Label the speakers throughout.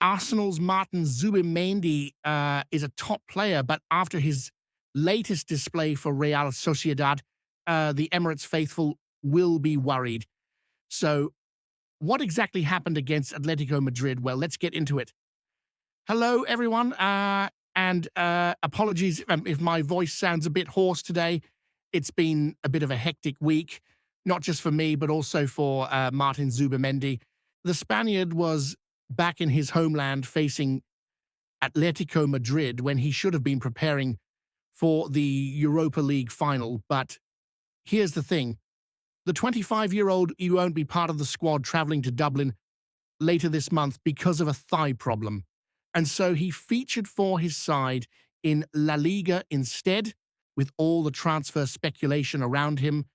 Speaker 1: Arsenal's Martin Zubimendi is a top player, but after his latest display for Real Sociedad, the Emirates faithful will be worried. So what exactly happened against Atletico Madrid? Well, let's get into it. Hello, everyone, and apologies if my voice sounds a bit hoarse today. It's been a bit of a hectic week, not just for me, but also for Martin Zubimendi. The Spaniard was back in his homeland facing Atletico Madrid when he should have been preparing for the Europa League final. But here's the thing. The 25-year-old won't be part of the squad traveling to Dublin later this month because of a thigh problem. And so he featured for his side in La Liga instead, with all the transfer speculation around him.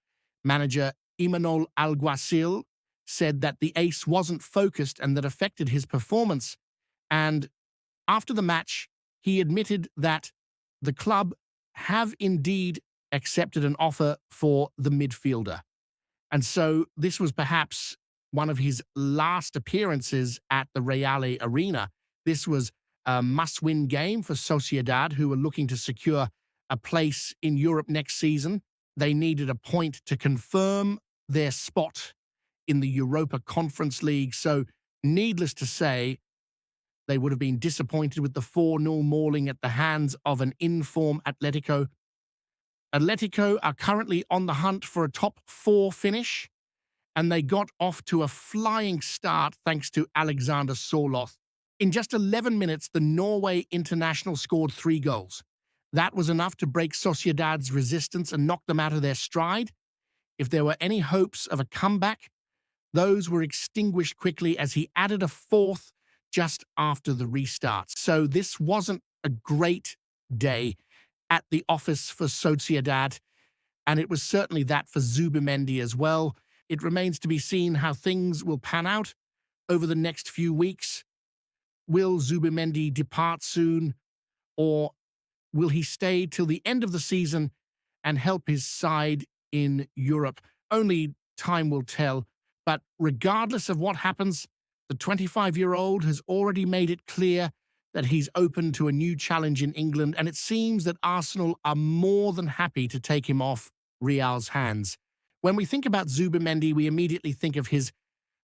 Speaker 1: Manager Imanol Alguacil said that the ace wasn't focused and that affected his performance. And after the match, he admitted that the club have indeed accepted an offer for the midfielder. And so this was perhaps one of his last appearances at the Real Arena. This was a must-win game for Sociedad, who were looking to secure a place in Europe next season. They needed a point to confirm their spot in the Europa Conference League. So, needless to say, they would have been disappointed with the 4-0 mauling at the hands of an in-form Atletico. Atletico are currently on the hunt for a top 4 finish, and they got off to a flying start thanks to Alexander Sørloth. In just 11 minutes, the Norway international scored 3 goals. That was enough to break Sociedad's resistance and knock them out of their stride. If there were any hopes of a comeback, those were extinguished quickly as he added a 4th just after the restart. So this wasn't a great day at the office for Sociedad, and it was certainly that for Zubimendi as well. It remains to be seen how things will pan out over the next few weeks. Will Zubimendi depart soon, or will he stay till the end of the season and help his side in Europe? Only time will tell. But regardless of what happens, the 25-year-old has already made it clear that he's open to a new challenge in England, and it seems that Arsenal are more than happy to take him off Real's hands. When we think about Zubimendi, we immediately think of his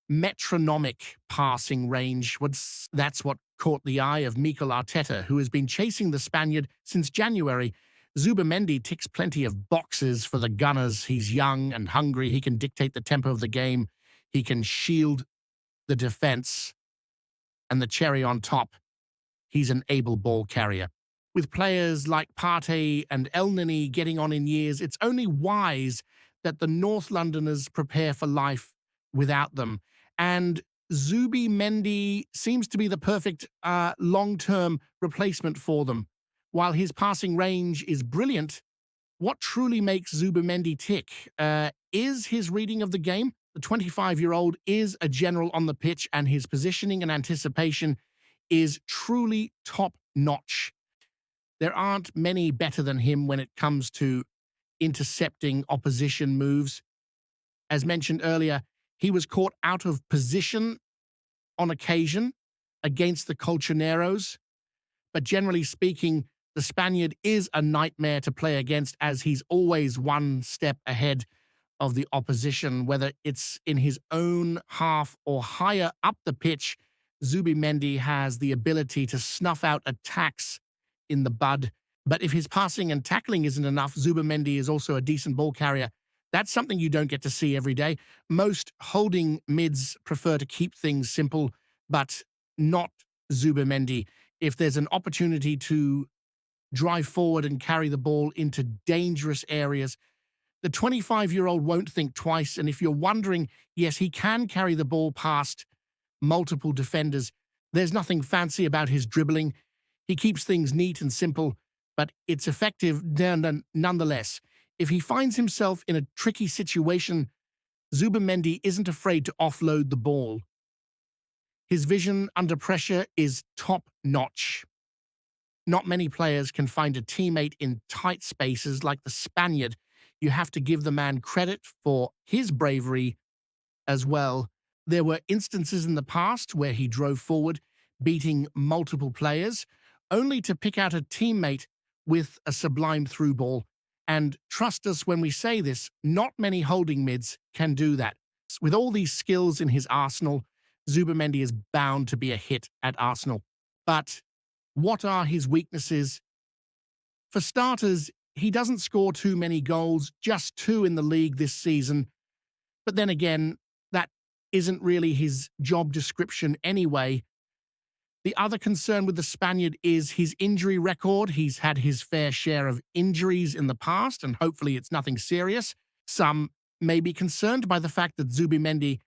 Speaker 1: metronomic passing range. That's what caught the eye of Mikel Arteta, who has been chasing the Spaniard since January. Zubimendi ticks plenty of boxes for the Gunners. He's young and hungry. He can dictate the tempo of the game. He can shield the defense. And the cherry on top, he's an able ball carrier. With players like Partey and Elneny getting on in years, it's only wise that the North Londoners prepare for life without them. And Zubimendi seems to be the perfect long-term replacement for them. While his passing range is brilliant, what truly makes Zubimendi tick is his reading of the game. The 25-year-old is a general on the pitch, and his positioning and anticipation is truly top-notch. There aren't many better than him when it comes to intercepting opposition moves. As mentioned earlier, he was caught out of position on occasion against the Colchoneros, but generally speaking, the Spaniard is a nightmare to play against, as he's always one step ahead of the opposition, whether it's in his own half or higher up the pitch. Zubimendi has the ability to snuff out attacks in the bud. But if his passing and tackling isn't enough, Zubimendi is also a decent ball carrier. That's something you don't get to see every day. Most holding mids prefer to keep things simple, but not Zubimendi. If there's an opportunity to drive forward and carry the ball into dangerous areas, the 25-year-old won't think twice. And if you're wondering, yes, he can carry the ball past multiple defenders. There's nothing fancy about his dribbling. He keeps things neat and simple, but it's effective nonetheless. If he finds himself in a tricky situation, Zubimendi isn't afraid to offload the ball. His vision under pressure is top-notch. Not many players can find a teammate in tight spaces like the Spaniard. You have to give the man credit for his bravery as well. There were instances in the past where he drove forward, beating multiple players, only to pick out a teammate with a sublime through ball. And trust us when we say this, not many holding mids can do that. With all these skills in his arsenal, Zubimendi is bound to be a hit at Arsenal. But what are his weaknesses? For starters, he doesn't score too many goals, just 2 in the league this season. But then again, that isn't really his job description anyway. The other concern with the Spaniard is his injury record. He's had his fair share of injuries in the past, and hopefully it's nothing serious. Some may be concerned by the fact that Zubimendi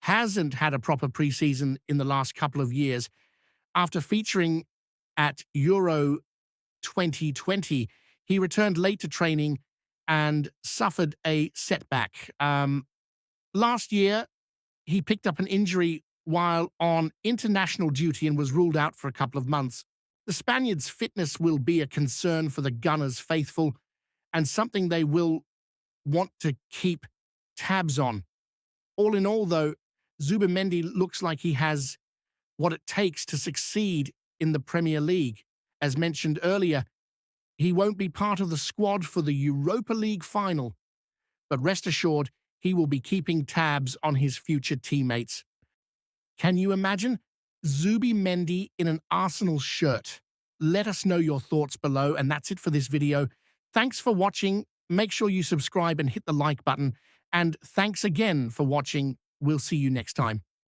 Speaker 1: hasn't had a proper preseason in the last couple of years. After featuring at Euro 2020, he returned late to training and suffered a setback. Last year, he picked up an injury while on international duty and was ruled out for a couple of months. The Spaniard's fitness will be a concern for the Gunners faithful and something they will want to keep tabs on. All in all, though, Zubimendi looks like he has what it takes to succeed in the Premier League. As mentioned earlier, he won't be part of the squad for the Europa League final, but rest assured, he will be keeping tabs on his future teammates. Can you imagine Zubimendi in an Arsenal shirt? Let us know your thoughts below, and that's it for this video. Thanks for watching. Make sure you subscribe and hit the like button. And thanks again for watching. We'll see you next time.